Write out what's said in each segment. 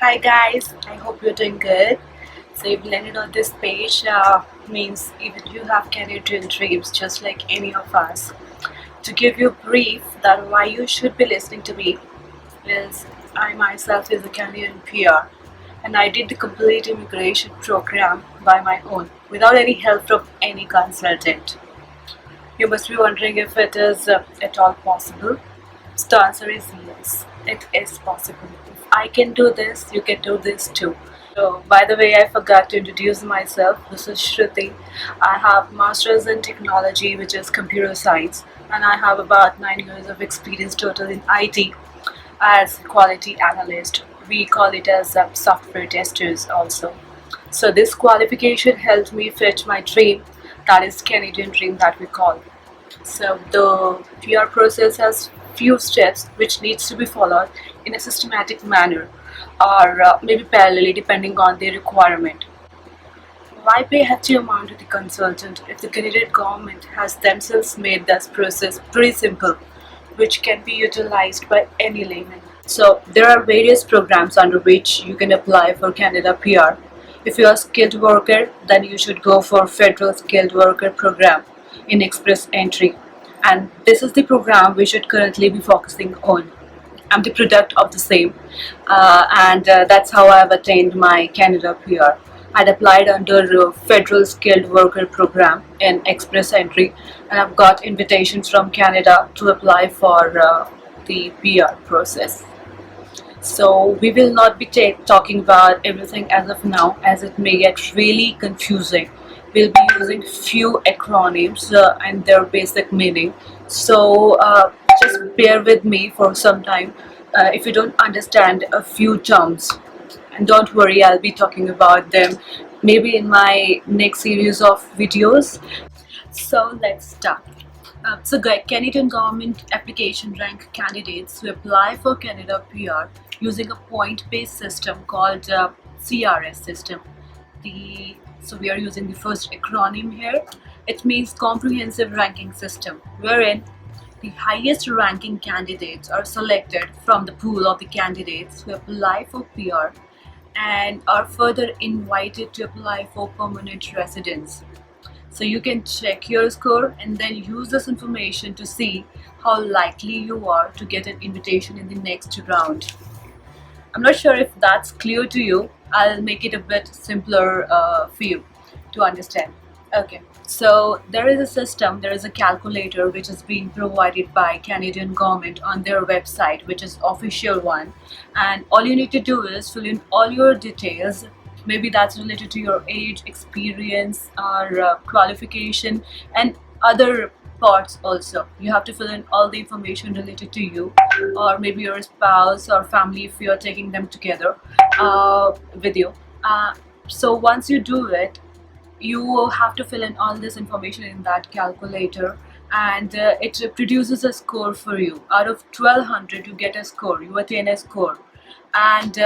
Hi guys, I hope you're doing good. So you've landed on this page means even you have Canadian dreams just like any of us. To give you a brief that why you should be listening to me is I myself is a Canadian PR and I did the complete immigration program by my own without any help from any consultant. You must be wondering if it is at all possible. So the answer is yes, it is possible. If I can do this, you can do this too. So, by the way, I forgot to introduce myself. This is Shruti. I have Masters in Technology, which is Computer Science, and I have about 9 years of experience total in IT as quality analyst. We call it as software testers also. So this qualification helped me fit my dream, that is Canadian dream that we call. So the PR process has few steps which needs to be followed in a systematic manner or maybe parallelly depending on the requirement. Why pay hefty amount to the consultant if the Canadian government has themselves made this process pretty simple, which can be utilized by any layman? So there are various programs under which you can apply for Canada PR. If you are a skilled worker, then you should go for Federal Skilled Worker Program in Express Entry. And this is the program we should currently be focusing on. I'm the product of the same, and that's how I've attained my Canada PR. I'd applied under Federal Skilled Worker Program in Express Entry, and I've got invitations from Canada to apply for the PR process. So we will not be talking about everything as of now, as it may get really confusing. We'll be using few acronyms and their basic meaning. So just bear with me for some time if you don't understand a few terms. And don't worry, I'll be talking about them maybe in my next series of videos. So let's start. Canadian government application rank candidates who apply for Canada PR using a point-based system called CRS system. So we are using the first acronym here. It means Comprehensive Ranking System, wherein the highest ranking candidates are selected from the pool of the candidates who apply for PR and are further invited to apply for permanent residence. So you can check your score and then use this information to see how likely you are to get an invitation in the next round. I'm not sure if that's clear to you. I'll make it a bit simpler for you to understand. Okay, so there is a system, there is a calculator which is being provided by Canadian government on their website, which is official one, and all you need to do is fill in all your details. Maybe that's related to your age, experience, or qualification, and other parts also. You have to fill in all the information related to you, or maybe your spouse or family if you are taking them together with you. So once you do it, you have to fill in all this information in that calculator, and it produces a score for you. Out of 1200 you get a score, you attain a score, and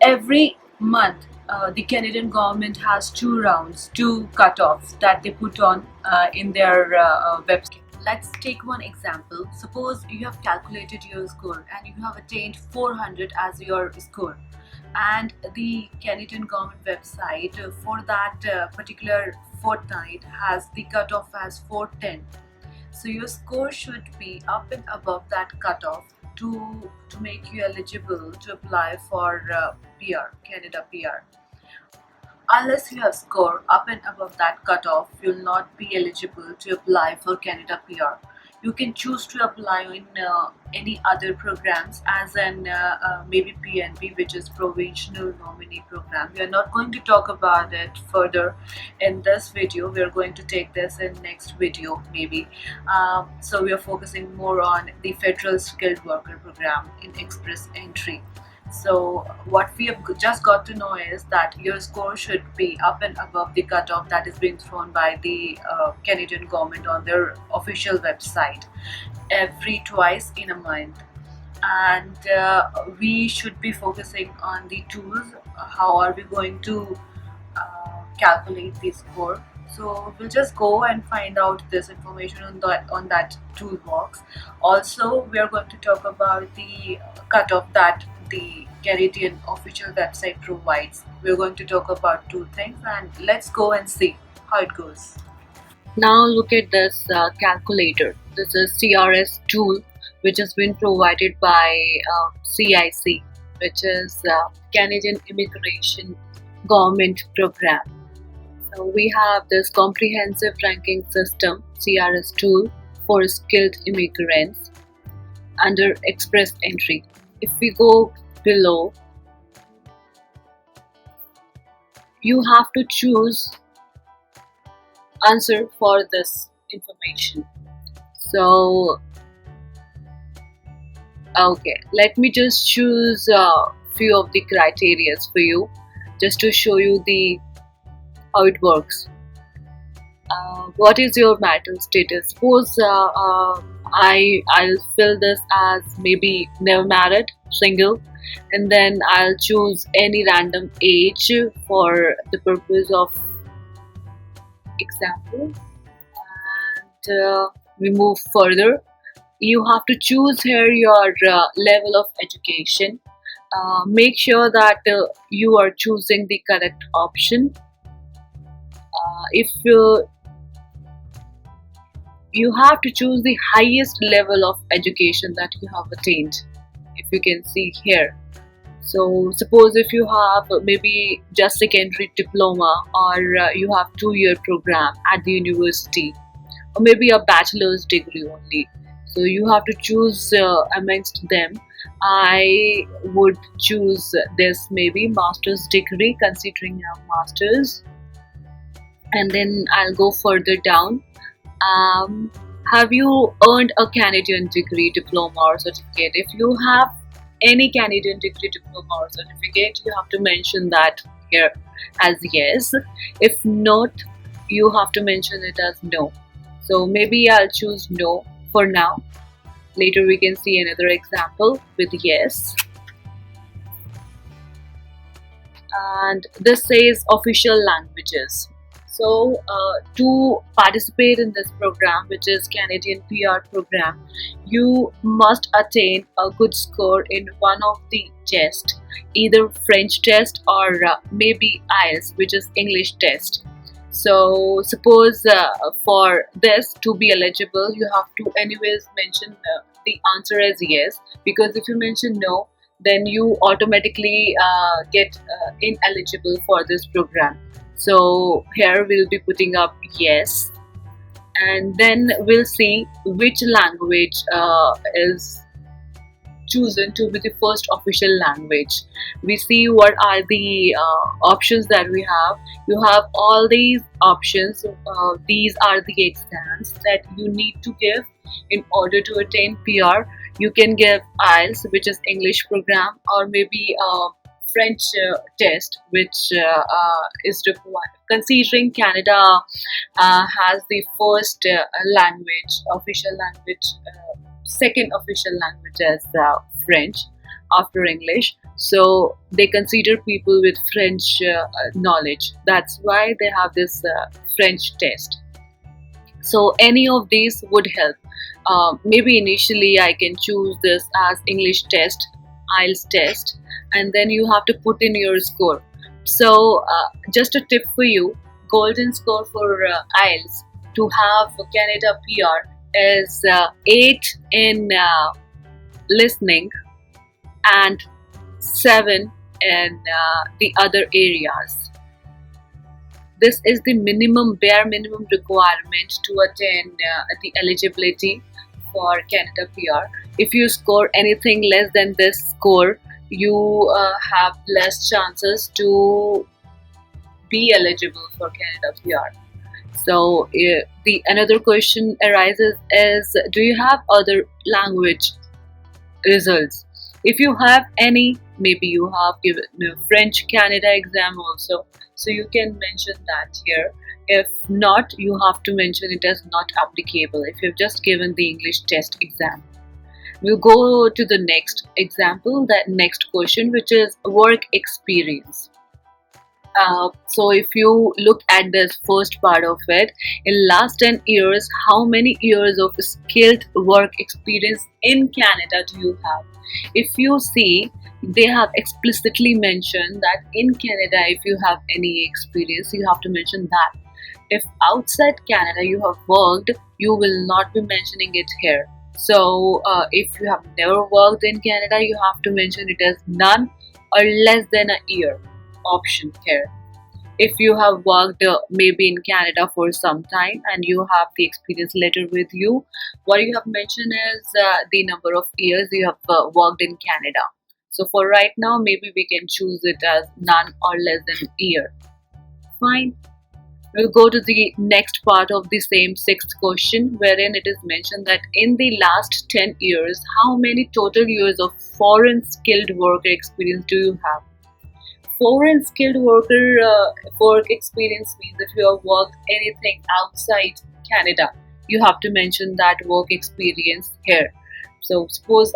every month the Canadian government has two rounds, two cutoffs that they put on in their website. Let's take one example. Suppose you have calculated your score and you have attained 400 as your score, and the Canadian government website for that particular fortnight has the cutoff as 410. So your score should be up and above that cutoff to make you eligible to apply for PR, Canada PR. Unless you have scored up and above that cutoff, you'll not be eligible to apply for Canada PR. You can choose to apply in any other programs as an maybe PNP, which is Provincial Nominee Program. We are not going to talk about it further in this video. We are going to take this in next video maybe. So we are focusing more on the Federal Skilled Worker Program in Express Entry. So what we have just got to know is that your score should be up and above the cutoff that is being thrown by the Canadian government on their official website every twice in a month. And we should be focusing on the tools. How are we going to calculate the score? So we'll just go and find out this information on that toolbox. Also, we are going to talk about the cutoff that the Canadian official website provides. We're going to talk about two things and let's go and see how it goes. Now look at this calculator. This is CRS tool which has been provided by CIC, which is Canadian Immigration Government Program. So we have this comprehensive ranking system CRS tool for skilled immigrants under express entry. If we go below, you have to choose answer for this information. So okay, let me just choose a few of the criterias for you just to show you the how it works. What is your marital status? Suppose I'll fill this as maybe never married, single, and then I'll choose any random age for the purpose of example, and we move further. You have to choose here your level of education. Make sure that you are choosing the correct option. If you have to choose the highest level of education that you have attained, if you can see here. So suppose if you have maybe just secondary diploma, or you have 2-year program at the university, or maybe a bachelor's degree only, so you have to choose amongst them. I would choose this maybe master's degree, considering a master's, and then I'll go further down. Have you earned a Canadian degree, diploma, or certificate? If you have any Canadian degree, diploma, or certificate, you have to mention that here as yes. If not, you have to mention it as no. So maybe I'll choose no for now. Later we can see another example with yes. And this says official languages. So to participate in this program, which is Canadian PR program, you must attain a good score in one of the tests, either French test or maybe IELTS, which is English test. So suppose for this to be eligible, you have to anyways mention the answer as yes, because if you mention no, then you automatically get ineligible for this program. So here we'll be putting up yes, and then we'll see which language is chosen to be the first official language. We see what are the options that we have. You have all these options. These are the exams that you need to give in order to attain PR. You can give IELTS, which is English program, or maybe French test, which is required. Considering Canada has the first language, official language, second official language as French after English, so they consider people with French knowledge. That's why they have this French test. So any of these would help. Maybe initially I can choose this as English test, IELTS test, and then you have to put in your score. So just a tip for you, golden score for IELTS to have Canada PR is 8 in listening and 7 in the other areas. This is the bare minimum requirement to attain the eligibility for Canada PR. If you score anything less than this score, you have less chances to be eligible for Canada PR. So the another question arises is, do you have other language results? If you have any, maybe you have given French Canada exam also, so you can mention that here. If not, you have to mention it as not applicable if you've just given the English test exam. We'll go to the next example, that next question, which is work experience. So if you look at this first part of it, in last 10 years, how many years of skilled work experience in Canada do you have? If you see, they have explicitly mentioned that in Canada, if you have any experience, you have to mention that. If outside Canada you have worked, you will not be mentioning it here. So, if you have never worked in Canada, you have to mention it as none or less than a year option here. If you have worked maybe in Canada for some time and you have the experience letter with you, what you have mentioned is the number of years you have worked in Canada. So for right now, maybe we can choose it as none or less than a year. Fine. We'll go to the next part of the same sixth question, wherein it is mentioned that in the last 10 years, how many total years of foreign skilled worker experience do you have? Foreign skilled worker work experience means if you have worked anything outside Canada, you have to mention that work experience here. So suppose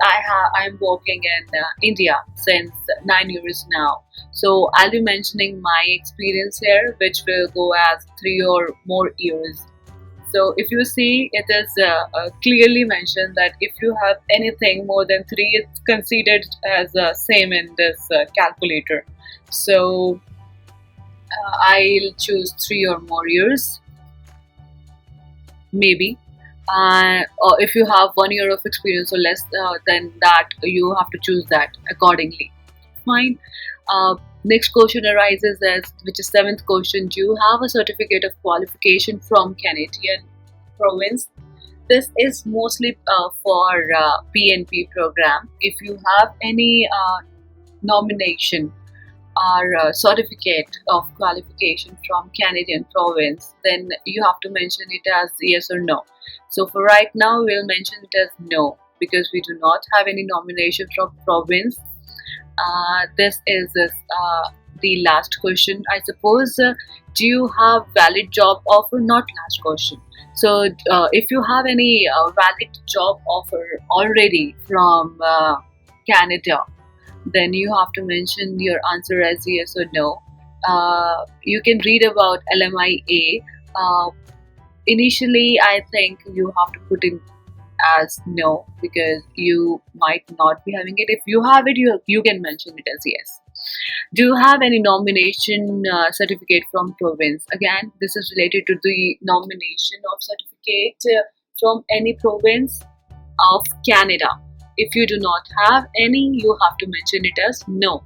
I'm working in India since 9 years now. So I'll be mentioning my experience here, which will go as 3 or more years. So if you see, it is clearly mentioned that if you have anything more than three, it's considered as same in this calculator. So I'll choose 3 or more years, maybe. Or if you have 1 year of experience or less than that, you have to choose that accordingly. Fine. Next question arises as, which is seventh question. Do you have a certificate of qualification from Canadian province? This is mostly for PNP program. If you have any nomination or certificate of qualification from Canadian province, then you have to mention it as yes or no. So for right now, we'll mention it as no because we do not have any nomination from province. This is the last question, I suppose. Do you have valid job offer? Not last question. So if you have any valid job offer already from Canada, then you have to mention your answer as yes or no. You can read about LMIA. Initially, I think you have to put in as no because you might not be having it. If you have it, you can mention it as yes. Do you have any nomination certificate from province? Again, this is related to the nomination of certificate from any province of Canada. If you do not have any, you have to mention it as no.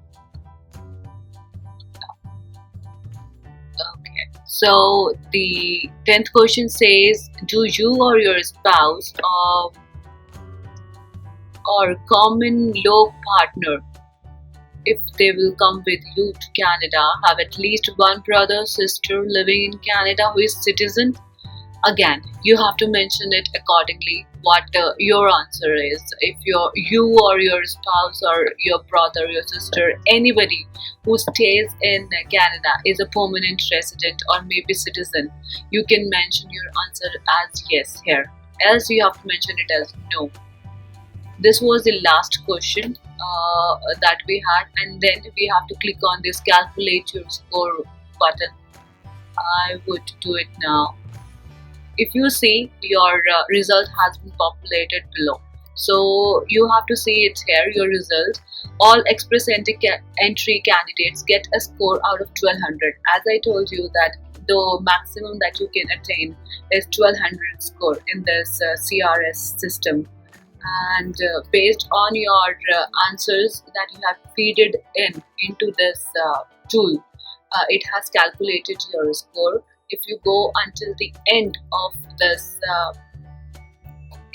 Okay. So the 10th question says, do you or your spouse or common law partner, if they will come with you to Canada, have at least one brother, sister living in Canada who is citizen? Again, you have to mention it accordingly what your answer is. If you or your spouse or your brother, your sister, anybody who stays in Canada is a permanent resident or maybe citizen, you can mention your answer as yes here. Else you have to mention it as no. This was the last question that we had, and then we have to click on this calculate your score button. I would do it now. If you see, your result has been populated below. So you have to see it here, your result. All express entry candidates get a score out of 1200. As I told you that the maximum that you can attain is 1200 score in this CRS system. And based on your answers that you have feeded into this tool, it has calculated your score. If you go until the end of this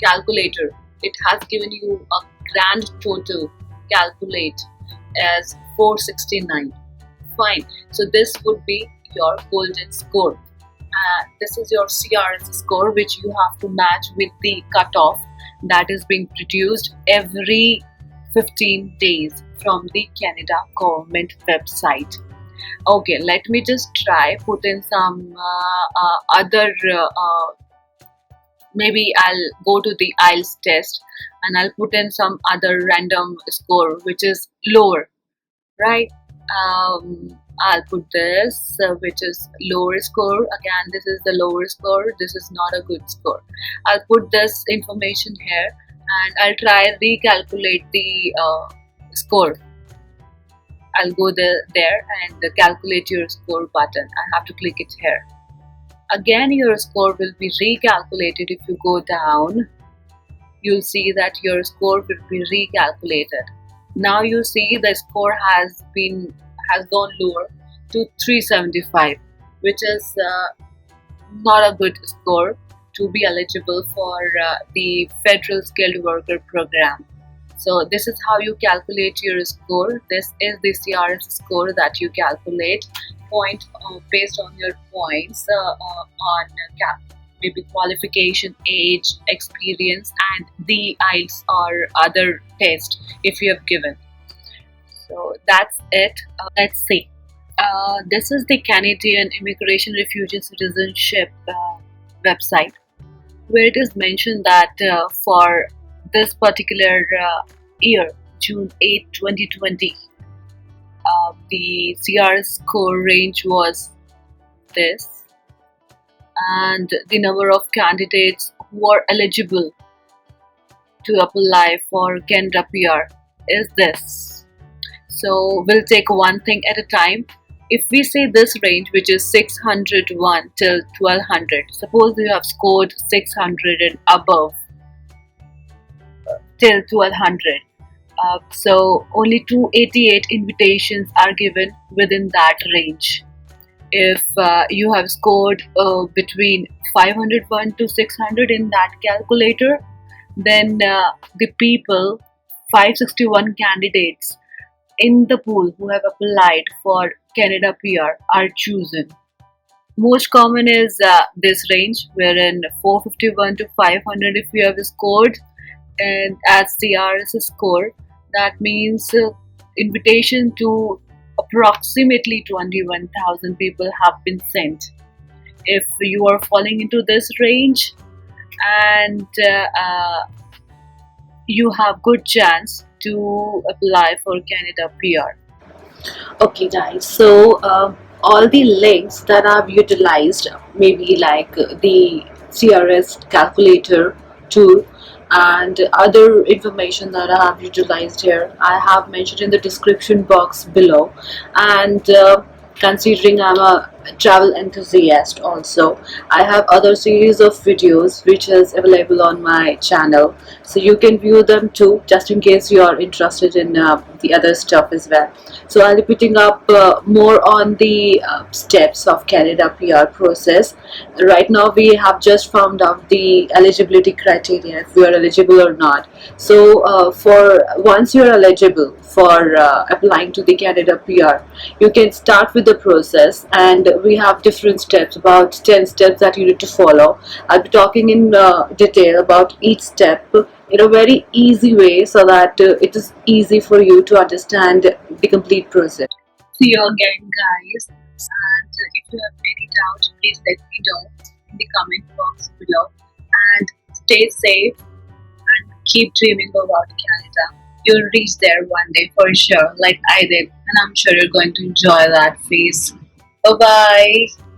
calculator, it has given you a grand total calculate as 469. Fine. So this would be your golden score. This is your CRS score, which you have to match with the cutoff that is being produced every 15 days from the Canada government website. Okay, let me just try put in some other maybe I'll go to the IELTS test and I'll put in some other random score which is lower, right? I'll put this which is lower score. Again, this is the lower score. This is not a good score. I'll put this information here and I'll try recalculate the score. I'll go there and calculate your score button. I have to click it here. Again, your score will be recalculated. If you go down, you'll see that your score will be recalculated. Now you see the score has gone lower to 375, which is not a good score to be eligible for the federal skilled worker program. So this is how you calculate your score. This is the CRS score that you calculate based on your points on maybe qualification, age, experience, and the IELTS or other test if you have given. So that's it. Let's see. This is the Canadian Immigration, Refugee, Citizenship website, where it is mentioned that for this particular year, June 8, 2020, the CR score range was this, and the number of candidates who are eligible to apply for Canada PR is this. So we'll take one thing at a time. If we say this range, which is 601 till 1200, suppose you have scored 600 and above till 1200, so only 288 invitations are given within that range. If you have scored between 501 to 600 in that calculator, then the people, 561 candidates in the pool who have applied for Canada PR are chosen. Most common is this range, wherein 451 to 500 if you have scored, and as CRS score, that means invitation to approximately 21,000 people have been sent. If you are falling into this range, and you have good chance to apply for Canada PR. Okay, guys. So all the links that I've utilized, maybe like the CRS calculator tool and other information that I have utilized here, I have mentioned in the description box below. And considering I'm a travel enthusiast also, I have other series of videos which is available on my channel, so you can view them too, just in case you are interested in the other stuff as well. So I'll be putting up more on the steps of Canada PR process. Right now we have just found out the eligibility criteria, if we are eligible or not. So for once you're eligible for applying to the Canada PR, you can start with the process, and we have different steps, about 10 steps that you need to follow. I'll be talking in detail about each step in a very easy way, so that it is easy for you to understand the complete process. See you again, guys. And if you have any doubt, please let me know in the comment box below. And stay safe and keep dreaming about Canada. You'll reach there one day for sure, like I did, and I'm sure you're going to enjoy that phase. Bye bye.